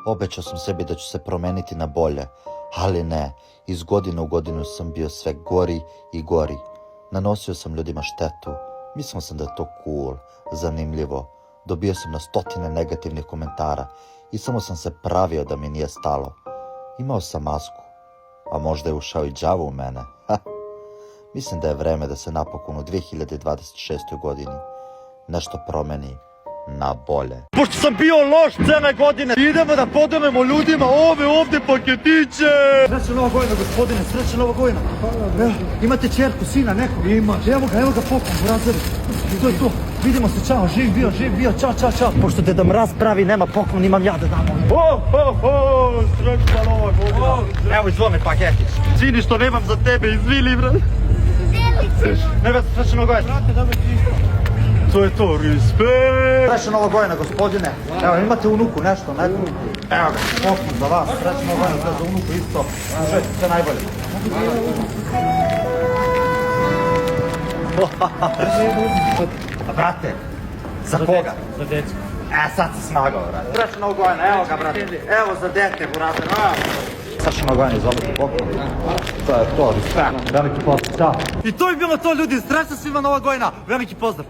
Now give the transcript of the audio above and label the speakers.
Speaker 1: Obećao sam sebi da ću se promeniti na bolje, ali ne, iz godine u godinu sam bio sve gori i gori. Nanosio sam ljudima štetu, mislio sam da je to cool, zanimljivo. Dobio sam na stotine negativnih komentara i samo sam se pravio da mi nije stalo. Imao sam masku, a možda je ušao i đavo u mene. Mislim da je vreme da se napokon u 2026. godini nešto promeni na bolje.
Speaker 2: Pošto sam bio loš cele godine, idemo da podelimo ljudima ove ovde paketiće.
Speaker 3: Srećna Nova godina, gospodine, srećna Nova godina. Evo, imate čerku, sina, nekog? Imaš. Evo ga poklon, burazeri. To je to. Vidimo se, čao, živ bio, čao. Pošto Deda Mraz pravi, nema poklon, imam ja da dam.
Speaker 2: Srećna Nova godina.
Speaker 3: Evo, izvome paketić.
Speaker 2: Izvini što nemam za tebe, izvini, brat.
Speaker 3: Ne, srećna Nova godina. Brate, dobro ti isto.
Speaker 2: To je to, respekt.
Speaker 3: Srećna Nova godina, gospodine. Evo, imate unuku, nešto, neku. Evo ga, poklon za vas. Srećna Nova godina, to je za unuku isto. Uživajte, sve najbolje. Brate, za koga?
Speaker 4: Za decu.
Speaker 3: Sad si smagao, brate. Srećna Nova godina, evo ga, brate. Evo za dete, brate. Srećna Nova godina, izvolite poklon. To je to, respekt. Veliki pozdrav, čao. I to je bilo to, ljudi. Srećna svima Nova godina. Veliki pozdrav.